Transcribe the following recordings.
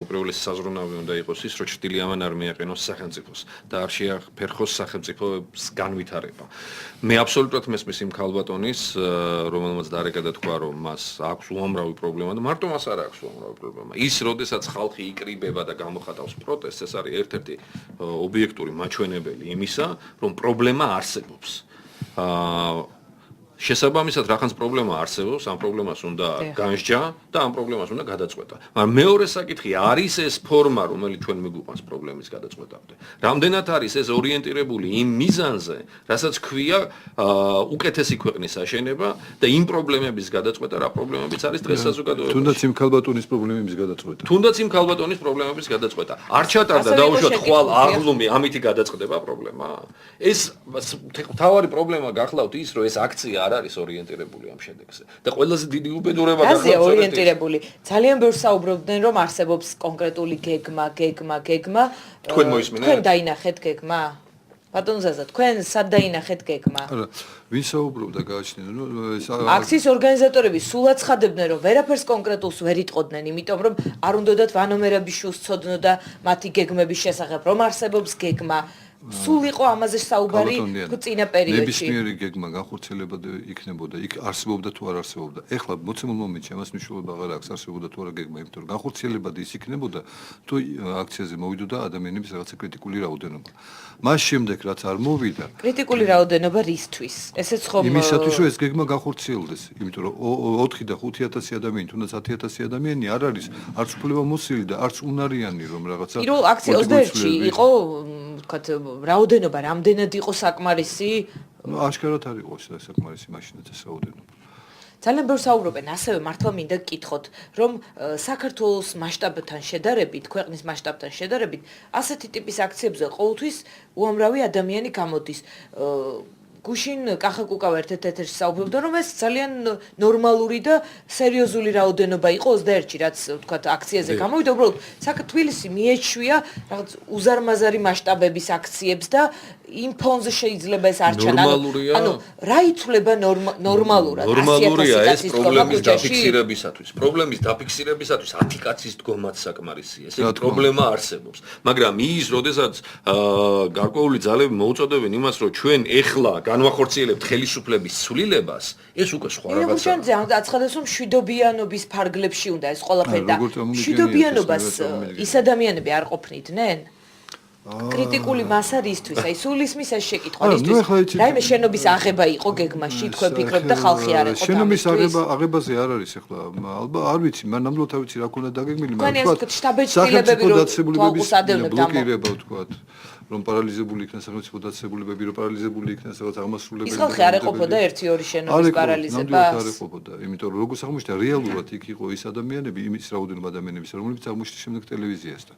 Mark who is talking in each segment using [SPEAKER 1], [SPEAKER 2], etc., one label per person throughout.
[SPEAKER 1] უპირველეს საზრუნავი უნდა იყოს ის, რომ ჭრტილი ამან არ მიაყენოს სახელმწიფოს და არ შეაფერხოს სახელმწიფოს განვითარება. მე აბსოლუტურად მესმის იმ ქალბატონის, რომელმაც დარეკა და თქვა, რომ მას აქვს უამრავი პრობლემა და მარტო მას არ აქვს უამრავი პრობლემა. ის, როდესაც ხალხი იკრიბება და გამოხატავს პროტესტს, ეს არის ერთ-ერთი ობიექტური მაჩვენებელი იმისა, რომ პრობლემა არსებობს. შესაბამისად, რაღაც პრობლემა არსებობს, ამ პრობლემას უნდა განსჯა და ამ პრობლემას უნდა გადაწყვეტა. მაგრამ მეორე საკითხი არის ეს ფორმა, რომელიც ჩვენ მიგვიყვანს პრობლემის გადაწყვეტამდე. რამდენად არის ეს ორიენტირებული იმ მიზანზე, რასაც ქვია უკეთესი ქვეყნის აშენება და იმ პრობლემების გადაწყვეტა, რა პრობლემებიც არის დღეს საზოგადოებაში.
[SPEAKER 2] თუნდაც იმ ქალბატონის პრობლემების გადაწყვეტა.
[SPEAKER 1] თუნდაც იმ ქალბატონის პრობლემების გადაწყვეტა. არ ჩატარდა დაუშვათ ხვალ აღლუმი, ამითი გადაწყვეტება პრობლემა. ეს თავარი პრობლემა გახლავთ ის, რომ ეს აქცია არ არის ორიენტირებული ამ შედეგზე და ყველაზე დიდი უბედურება
[SPEAKER 3] გახლავთ ორიენტირებული. ძალიან ბევრს საუბრობდნენ, რომ არსებობს კონკრეტული გეგმა.
[SPEAKER 1] თქვენ მოისმინეთ?
[SPEAKER 3] თქვენ დაინახეთ გეგმა? ბატონ ზაზა, თქვენ სად დაინახეთ გეგმა?
[SPEAKER 2] არა, ვინ საუბრობდა გააჩნია, ეს
[SPEAKER 3] აქციის ორგანიზატორები სულ აცხადებდნენ, რომ ვერაფერს კონკრეტულს ვერ იტყოდნენ, იმიტომ რომ არ უნდათ ვანომერაბიშვილს ცოდნო და მათი გეგმების შესახებ, რომ არსებობს გეგმა. სულ იყო ამაზე საუბარი წინა პერიოდში.
[SPEAKER 2] ნებისმიერი გეგმა განხორციელებად იქნებოდა, იქ არსებობდა თუ არ არსებობდა. ეხლა მოცემულ მომენტში ამას მნიშვნელობა აღარ აქვს, არსებობდა თუ არა გეგმა, იმიტომ რომ განხორციელებად ის იქნებოდა, თუ აქციაზე მოვიდოდა ადამიანების რაღაცა კრიტიკული რაოდენობა. მას შემდეგ რაც არ მოვიდა,
[SPEAKER 3] კრიტიკული რაოდენობა რისთვის? ესეც ხომ
[SPEAKER 2] იმისათვის რომ ეს გეგმა განხორციელდეს, იმიტომ რომ 4 და 5000 ადამიანი, თუნდაც 10000 ადამიანი არ არის არც უფლებამოსილი და არც უნარიანი რომ რაღაცა
[SPEAKER 3] პირველ აქცია 21-ში იყო, ვთქვათ, რაოდენობა რამდენად იყო საკმარისი?
[SPEAKER 2] აშკარად არ იყო საკმარისი მაშინაც ეს რაოდენობა.
[SPEAKER 3] ძალიან ბევრს საუბრობენ, ასევე მართლა მინდა გკითხოთ, რომ საქართველოს მასშტაბთან შედარებით, ქვეყნის მასშტაბთან შედარებით, ასეთი ტიპის აქციებზე ყოველთვის უამრავი ადამიანი გამოდის. გუშინ კახაკუკა ერთ-ერთ საუბრობდა, რომ ეს ძალიან ნორმალური და სერიოზული რაოდენობა იყო 21-ში, რაც ვთქვათ, აქციაზე გამოვიდა, უბრალოდ თბილისი მიეჩვია რაღაც უზარმაზარი მასშტაბების აქციებს და იმ ფონზე შეიძლება ეს არ ჩანა. ანუ რა ითვლება ნორმალურად?
[SPEAKER 1] ნორმალურია ეს პრობლემის დაფიქსირებისათვის. პრობლემის დაფიქსირებისათვის 10 კაცის დგომაც საკმარისია. ეს პრობლემა არსებობს. მაგრამ ის, როდესაც გარკვეული ძალები მოუწოდებენ იმას, რომ ჩვენ ეხლა განვახორციელებთ ხელისუფლების ცვლილებას, ეს უკვე სხვა რაღაცაა.
[SPEAKER 3] იმუშავე აცხადებს, რომ მშვიდობიანობის ფარგლებში უნდა ეს ყველაფერი და მშვიდობიანობას ის ადამიანები არ ყოფნიდნენ? კრიტიკული მასა რისთვის? აი სულ ისმის ეს შეკითხვა რისთვის? რაიმე შენობის აღება იყო გეგმაში, თქვენ ფიქრობთ და ხალხი არ იყო.
[SPEAKER 2] შენობის აღებაზე არ არის ახლა, ალბათ არ ვიცი, მაგრამ ნამდვილად არ ვიცი რა ქონდა დაგეგმილი,
[SPEAKER 3] მაგრამ თქვა შტაბ-ჭრილებები რომ
[SPEAKER 2] ბლოკირება ვთქვათ. რომ პარალიზებული იქნას სახელმწიფო დაწესებულებები, რომ პარალიზებული იქნას რაღაც აღმასრულებელი.
[SPEAKER 3] ის ხალხი არ ეყოფოდა 1-2 შენობის პარალიზებას.
[SPEAKER 2] არ ეყოფოდა, იმიტომ რომ როგორც აღმოჩნდა, რეალურად იქ იყო ის ადამიანები, იმის რაოდენობა ადამიანების, რომლებიც აღმოჩნდა შემდეგ ტელევიზიასთან.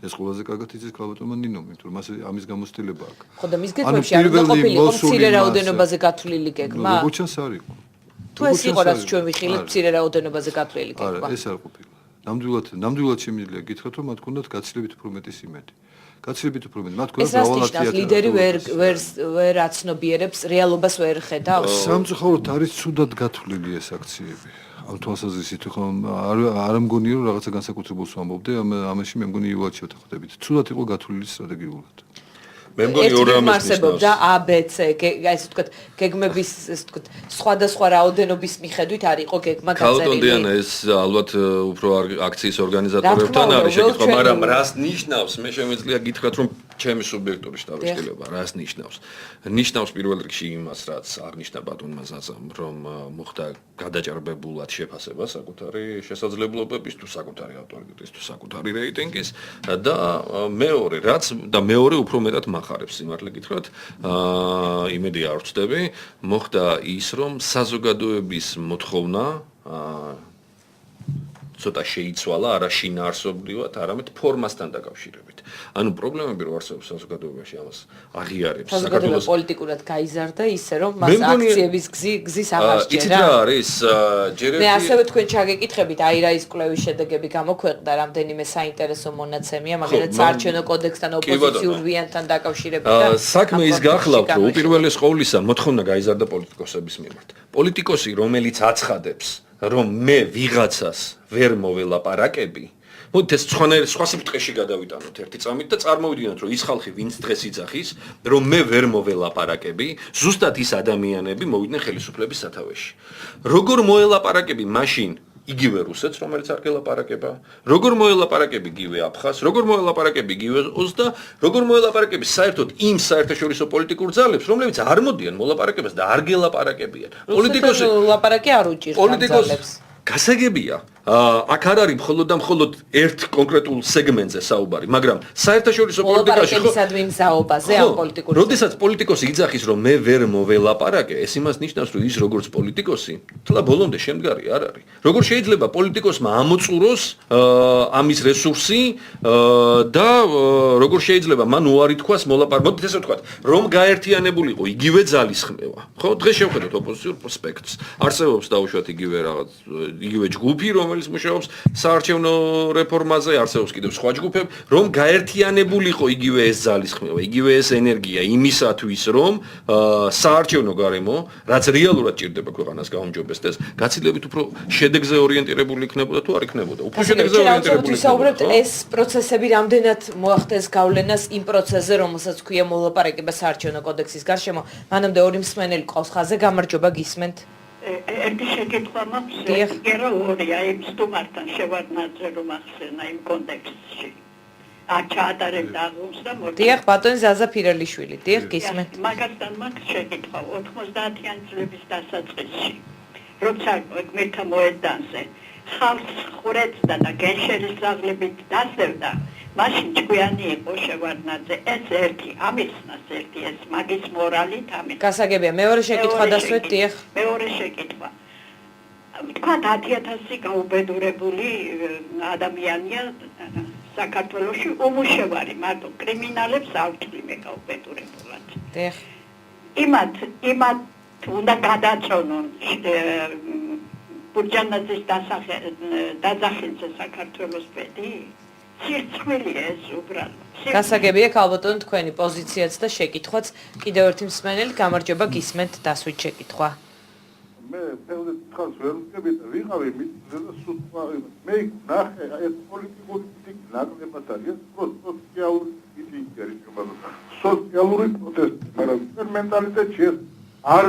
[SPEAKER 2] ეს ყველაზე კარგად იცის ქალბატონმა ნინომ, იმიტომ რომ ამის გამოცდილება აქვს.
[SPEAKER 3] ხო და მის გეგმებში არ უნდა ყოფილიყო მცირე რაოდენობაზე გათვლილი გეგმა?
[SPEAKER 2] როგორც ჩანს არ იყო.
[SPEAKER 3] თუ ეს იყო რაც ჩვენ ვიხილეთ მცირე რაოდენობაზე გათვლილი გეგმა.
[SPEAKER 2] არა, ეს არ ყოფილა. ნამდვილად შემიძლია გითხრათ, რომ მათ ჰქონდათ გაცილებით უფრო მეტი სიმედი. გაცილებით უფრო მეტი. მათ ჰქონდათ
[SPEAKER 3] რავალაკია. ეს ლიდერი ვერ აცნობიერებს, რეალობას ვერ ხედავს.
[SPEAKER 2] სამწუხაროდ არის ცუდად გათვლილი ეს აქციები. ამ თვალსაზრისით ხომ არ მგონია რომ რაღაცა განსაკუთრებულს ვამბობდე, ამაში მე მგონი იუად შევთანხმდებით. ცუდად იყო გათვლილი სტრატეგიულად.
[SPEAKER 1] მე მგონი ორ რამეს
[SPEAKER 3] არსებობდა ABC, ესე ვთქვათ, გეგმების, ესე ვთქვათ, სხვადასხვა რაოდენობის მიხედვით არ იყო გეგმა გაწერილი.
[SPEAKER 1] ქალბატონდიანა ეს ალბათ უფრო აქციის ორგანიზატორებთან არის შეკითხვა, მაგრამ რას ნიშნავს? მე შემიძლია გითხრათ, რომ ჩემი სუბიექტური შტაბ-ჭრილება რას ნიშნავს? ნიშნავს პირველ რიგში იმას, რაც აღნიშნა ბატონმა ზაზამ, რომ მოხდა გადაჭარბებულად შეფასება საკუთარი შესაძლებლობების თუ საკუთარი ავტორიტეტის თუ საკუთარი რეიტინგის და მეორე უფრო მეტად ხარებს სიმართლე გითხრათ, იმედი არ ვწდები, მოხდა ის, რომ საზოგადოების მოთხოვნა ცოტა შეიცვალა, არა შინაარსობრივად, არამედ ფორმასთან დაკავშირებით. ანუ პრობლემები რო არსებობს საზოგადოებაში, ამას აღიარებს.
[SPEAKER 3] საქართველოს პოლიტიკურად გაიზარდა ისე, რომ მას აქციების გზის აღარ სჭერა.
[SPEAKER 1] იცით რა არის?
[SPEAKER 3] მე ასევე თქვენ ჩაგეკითხებით, აი რა ის კვლევის შედეგები გამოქვეყნდა, რამდენიმე საინტერესო მონაცემია, მაგრამ საარჩევნო კოდექსთან ოპოზიციურ ვიანთან დაკავშირებით და
[SPEAKER 1] საქმე ის გახლავთ, რომ უპირველეს ყოვლისა მოთხოვნა გაიზარდა პოლიტიკოსების მიმართ. პოლიტიკოსი, რომელიც აცხადებს, რომ მე ვიღაცას ვერ მოველაპარაკები, მოდით ეს სხვა სიფრთხეში გადავიტანოთ ერთი წამით და წარმოვიდგინოთ, რომ ის ხალხი, ვინც დღეს იძახის, რომ მე ვერ მოველაპარაკები, ზუსტად ის ადამიანები მოვიდნენ ხელისუფლების სათავეში. როგორ მოელაპარაკები მაშინ იგივე რუსეთს, რომელიც არ გელაპარაკება, როგორ მოელაპარაკები იგივე აფხაზს, როგორ მოელაპარაკები იგივე ოზს და როგორ მოელაპარაკები საერთოდ იმ საერთაშორისო პოლიტიკურ ძალებს, რომლებიც არ მოდიან მოლაპარაკებას და არ გელაპარაკებიან.
[SPEAKER 3] პოლიტიკოსი ლაპარაკი არ უჭირს ძალებს.
[SPEAKER 1] გასაგებია, აქ არ არის მხოლოდ და მხოლოდ ერთ კონკრეტულ სეგმენტზე საუბარი, მაგრამ საერთაშორისო პოლიტიკაში
[SPEAKER 3] ლაპარაკებისადმი მზაობაზე ამ პოლიტიკურ.
[SPEAKER 1] როდესაც პოლიტიკოსი იძახის, რომ მე ვერ მოველაპარაკე, ეს იმას ნიშნავს, რომ ის როგორც პოლიტიკოსი, თლა ბოლომდე შემდგარი არ არის. როგორ შეიძლება პოლიტიკოსმა ამოწუროს ამის რესურსი და როგორ შეიძლება მან უარი თქვას მოდით ესე ვთქვათ, რომ გაერთიანებულიყო იგივე ძალის ხმევა. ხო, დღეს შევხედოთ ოპოზიციურ სპექტრს. არსებობს დაუშვათ იგივე რაღაც იგივე ჯგუფი, რომელიც მუშაობს საარჩევნო რეფორმაზე, არსებობს კიდევ სხვა ჯგუფები, რომ გაერთიანებულიყო იგივე ეს ძალის ხმევა, იგივე ეს ენერგია იმისათვის, რომ საარჩევნო გარემო, რაც რეალურად ჭირდება ქვეყანას გაუმჯობესდეს, გაცილებით უფრო შედეგზე ორიენტირებული იქნებოდა თუ არ იქნებოდა. უფრო შედეგზე ორიენტირებული.
[SPEAKER 3] ვისაუბრებთ ეს პროცესები რამდენად მოახდენს გავლენას იმ პროცესზე, რომელსაც ქვია მოლაპარაკება საარჩევნო კოდექსის გარშემო. მანამდე ორი მსმენელი ყავს ხაზზე, გამარჯობა გისმენთ.
[SPEAKER 4] ერთი შეკითხვა მაქვს, ერა ორია, იმ სტუმართან შევარდნაძე რომ ახსენა იმ კონტექსტში. ჩაატარებდა აღումს და
[SPEAKER 3] დიახ, ბატონი ზაზა ფირელიშვილი, დიახ, გისმენთ.
[SPEAKER 4] მაგასთან მაქვს შეკითხვა 90-იანი წლების დასაწყისში, როცა გმირთა მოედანზე ხალხს ხურეცდა და გენშერის ზაღლებით დასევდა, მაშინ ჭკვიანი იყო შევარდნაძე, ეს ერთი ამიცნას ერთი ეს მაგის მორალით ამის.
[SPEAKER 3] გასაგებია, მეორე შეკითხვა დასვეთ, დიახ.
[SPEAKER 4] მეორე შეკითხვა. თქვათ 10,000 გაუბედურებული ადამიანია საქართველოში უმუშევარი, მარტო კრიმინალებს ავთვლი მე გაუბედურებულად.
[SPEAKER 3] დიახ.
[SPEAKER 4] იმათ უნდა გადაწონონ ბურჯანაძის დაძახილზე საქართველოს ბედი. სირცხვილია ეს უბრალოდ.
[SPEAKER 3] გასაგებია, ქალბატონო, თქვენი პოზიციაც და შეკითხვაც. კიდევ ერთი მსმენელი, გამარჯობა, გისმენთ დასვით შეკითხვა.
[SPEAKER 5] მე ფეოდალ ხალხს ვერ ვკები და ვიყავი მიწზე და სულ მე ნახე ეს პოლიტიკური პიტიკი ნაკლებად არის სოციალური პიტიკი არის უბრალოდ სოციალური პროტესტი მაგრამ მენტალიტეტი არ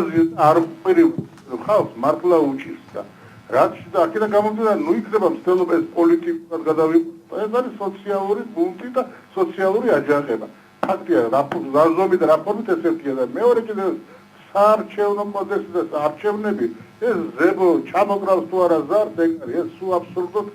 [SPEAKER 5] ხალხს მართლა უჭირს და რაც და აქედან გამომდინარე ნუ იქნება მცდელობა ეს პოლიტიკურად გადავიყო ეს არის სოციალური ბუნტი და სოციალური აჯანყება ფაქტია რაზომი და რაფორმით ეს ერთია და მეორე კიდევ საარჩევნო კოდექსი და საარჩევნები ეს ზებო ჩამოგრავს თუ არა ზარს ეგ არის ეს სულ აბსურდოდ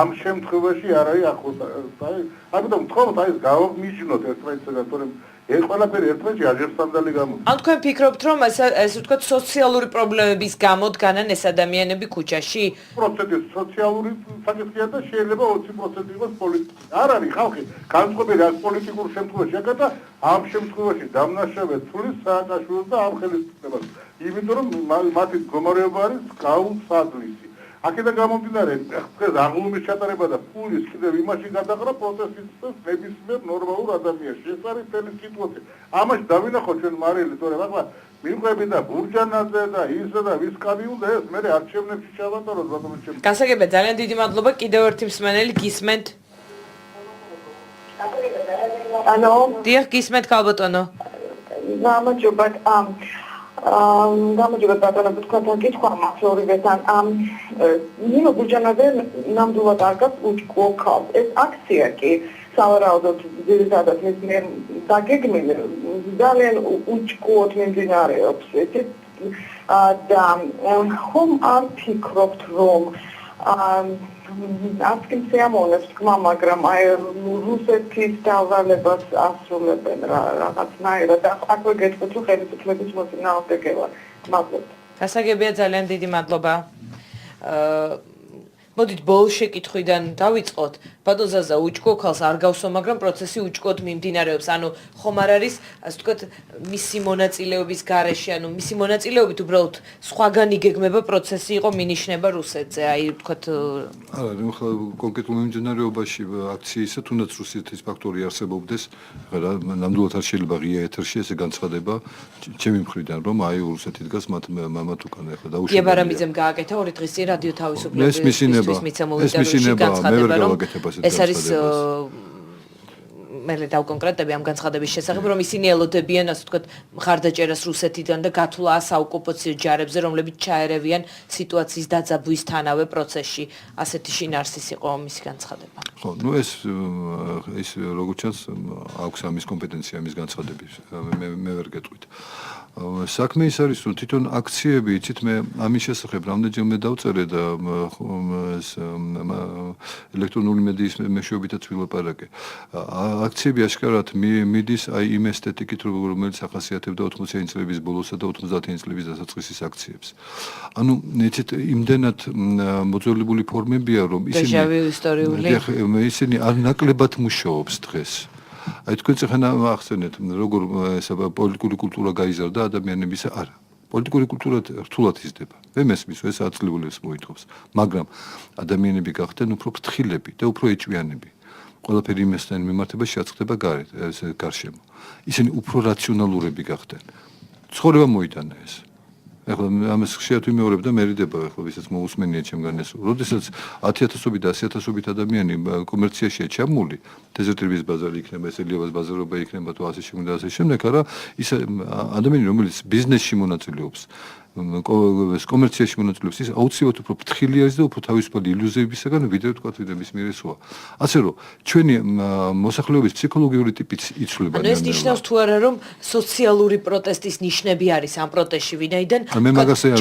[SPEAKER 5] ამ შემთხვევაში არ არის ახლა ამიტომ თქვათ აი ეს გავმიჯნოთ ერთმანეთსგან თორემ ეს ყველაფერი ერთმანეთში აჟერსანდალი გამოდის
[SPEAKER 3] ან თქვენ ფიქრობთ რომ ეს ვთქვათ სოციალური პრობლემების გამო დგანან ეს ადამიანები ქუჩაში
[SPEAKER 5] პროცენტი სოციალური საკითხია და შეიძლება 20% იყოს პოლიტიკა არ არის ხალხი განწყობილი ამ პოლიტიკურ შემთხვევაში აკეთა ამ შემთხვევაში დამნაშავე თulis სააკაშვილოს და ამ ხელისუფლებას იმიტომ რომ მათი მდგომარეობა არის გაუსაძლისი აქედან გამომდინარე დღეს აღლუმის ჩატარება და ფულის კიდევ იმაში გადაყრა პროტესტის ნებისმიერ ნორმალურ ადამიანში ეს არის თელი სიტუაცია ამაში დავინახოთ ჩვენ მარილი თორემ ახლა მიყვები და ბურჯანაძე და ისე და ვის კადიუნდა ეს მე არჩევნებში ჩავატაროთ ბატონო ჩემ
[SPEAKER 3] გასაგებია ძალიან დიდი მადლობა კიდევ ერთი მსმენელი გისმენთ
[SPEAKER 6] ანუ
[SPEAKER 3] დიახ გისმენთ ქალბატონო
[SPEAKER 6] გამარჯობა გამარჯობა ბატონო თქვენ კითხვა მაქვს ორივესთან ნინო ბურჯანაძე ნამდვილად არ გაქვს უჭკუო ხალხს ეს აქცია კი სავარაუდოდ ძირითადად მე დაგეგმილი ძალიან უჭკუოდ მიმდინარეობს ესეც და ხომ არ ფიქრობთ რომ ასკენ სიამოვნებს თქმა მაგრამ აი რუსეთის დავალებას ასრულებენ რაღაცნაირად და აქვე გეტყვით რომ ხელისუფლების მოწინააღმდეგეა მადლობა
[SPEAKER 3] გასაგებია ძალიან დიდი მადლობა მოდით ბოლო შეკითხვიდან დავიწყოთ ბატონ ზაზა უჭკუო ხალხს არ გავსო მაგრამ პროცესი უჭკუოდ მიმდინარეობს ანუ ხომ არ არის ასე ვთქვათ მისი მონაწილეობის გარეშე ანუ მისი მონაწილეობით უბრალოდ სხვაგან იგეგმება პროცესი იყო მინიშნება რუსეთზე აი ვთქვათ
[SPEAKER 2] არა ახლა კონკრეტულ მიმდინარეობაში აქციისა თუნდაც რუსეთის ფაქტორი არსებობდეს რა ნამდვილად არ შეიძლება ღია ეთერში ესე განცხადება ჩემი მხრიდან რომ აი რუსეთი დგას მათ უკან ახლა დაუშვებელია
[SPEAKER 3] იაბარამიძემ გააკეთა 2 დღის წინ რადიო თავისუფლების დღეისთვის მიცემულ
[SPEAKER 2] ეს
[SPEAKER 3] ინტერვიუში
[SPEAKER 2] მისინებაა, მე ვერ
[SPEAKER 3] განცხადება, რომ
[SPEAKER 2] გავაკეთებ ასეთ
[SPEAKER 3] ეს არის მე დავკონკრეტები ამ განცხადების შესახებ, რომ ისინი ელოდებიან, ასე ვთქვათ, მხარდაჭერას რუსეთიდან და გათვლა საოკუპაციო ჯარებზე, რომლებიც ჩაერევიან სიტუაციის დაძაბვისთანავე პროცესში. ასეთი შინაარსის იყო მისი განცხადება.
[SPEAKER 2] ხო, ნუ ეს როგორც ჩანს, აქვს ამის კომპეტენცია ამის განცხადების. მე ვერ გეტყვით. საქმე ის არის, რომ თვითონ აქციები, იცით, მე ამის შესახებ რამდენჯერმე დავწერე და ელექტრონული მედიის მეშვეობითაც ვილაპარაკე. აქციები აშკარად მიდის აი იმ ესთეტიკით, რომელიც ახასიათებდა 80-იანი წლების ბოლოსა და 90-იანი წლების დასაწყისის აქციებს. ანუ იცით, იმდენად მოძველებული ფორმებია, რომ ისინი არ ნაკლებად მუშაობს დღეს. აი თქვენ წეხანა ახსენეთ, როგორ პოლიტიკური კულტურა გაიზარდა ადამიანების არა. პოლიტიკური კულტურა რთულად იზრდება. მე მესმის, ეს აწლილებს მოითხოვს, მაგრამ ადამიანები გახდნენ უფრო ფრთხილები და უფრო ეჭვიანები. ყველაფერი იმასთან მიმართება შეაცხდება გარშემო. ისინი უფრო რაციონალურები გახდნენ. ცხოვრება მოიტანა ეს. ეხლა ამას ხშირად ვიმეორებ და მერიდება, ეხლა ვისაც მოусმენია ჩემგან ეს. როდესაც 10,000-ობით და 100,000-ობით ადამიანი კომერციაშია ჩამული, დეზერტირების ბაზარი იქნება, ეს ელიავას ბაზარობა იქნება თუ ასე შემდეგ და ასე შემდეგ, არა, ის ადამიანი, რომელიც ბიზნესში მონაწილეობს, კომერციაში მონაწილეობს, ის აუცილებლად უფრო ფრთხილი არის და უფრო თავისუფალი ილუზიებისაგან ვიდრე მის მიერ ესოა. ასე რომ ჩვენი მოსახლეობის ფსიქოლოგიური ტიპიც იცვლება.
[SPEAKER 3] ანუ ეს ნიშნავს თუ არა, რომ სოციალური პროტესტის ნიშნები არის ამ პროტესტში, ვინაიდან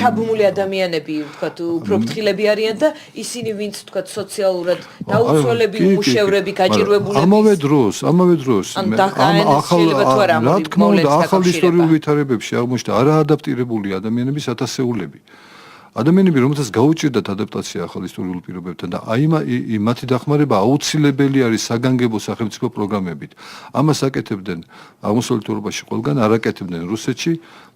[SPEAKER 3] ჩაბმული ადამიანები, ვთქვათ, უფრო ფრთხილები არიან და ისინი, ვინც ვთქვათ, სოციალურად დაუცველები, უმუშევრები, გაჭირვებულები.
[SPEAKER 2] ამავე დროს ახალ ისტორიულ ვითარებებში აღმოჩნდა არაადაპტირებული ადამიანების ათასეულები. ადამიანები, რომელთაც გაუჭირდათ ადაპტაცია ახალ ისტორიულ პირობებთან და აი მათი დახმარება აუცილებელი არის საგანგებო სახელმწიფო პროგრამებით. ამას აკეთებდნენ აღმოსავლეთ ევროპაში ყველგან, არ აკეთებდნენ რუსეთში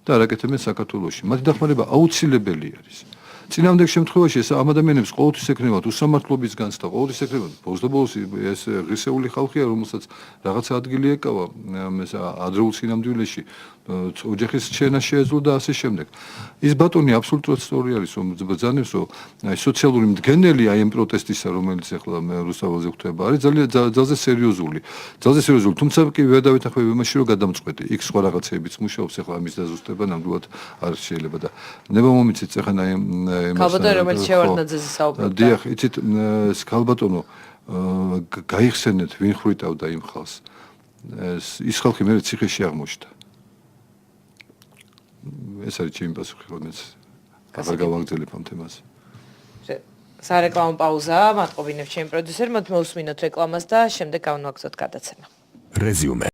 [SPEAKER 2] და არ აკეთებდნენ საქართველოში. მათი დახმარება აუცილებელი არის. წინააღმდეგ შემთხვევაში ეს ამ ადამიანებს ყოველთვის ექნებათ უსამართლობის განცდა, ყოველთვის ექნებათ ბოლოს ეს ღირსეული ხალხია, რომელსაც რაღაცა ადგილი ეკავა ადრეულ წინამძღოლებში, ოჯახის შენა შეეძლო და ასე შემდეგ. ის ბატონი აბსოლუტურად სწორი არის, რომ ბრძანებს, რომ აი სოციალური მდგენელი აი ამ პროტესტისა, რომელიც ახლა რუსთაველზე ხდება, არის ძალზე სერიოზული. თუმცა კი ვერ დავეთანხმები იმაში, რომ გადამწყვეტი. იქ სხვა რაღაცეებიც მუშაობს, ახლა ამის დაზუსტება ნამდვილად არ შეიძლება და ნება მომიცეთ ახლა აი
[SPEAKER 3] ქალბატონი, რომელიც შევარდნაძეზე საუბრობდა.
[SPEAKER 2] დიახ, იცით, ქალბატონო, გაიხსენეთ, ვინ ხრიტავდა იმ ხალხს. ის ხალხი მე ციხეში აღმოჩნდა. ეს არის ჩემი პასუხი, რომელიც აღარ გავაგრძელებ ამ თემას.
[SPEAKER 3] სარეკლამო პაუზაა, მადყოფინებ ჩემი პროდიუსერ, მოუსმინოთ რეკლამას და შემდეგ გავანვაგზოთ გადაცემა.
[SPEAKER 7] Resume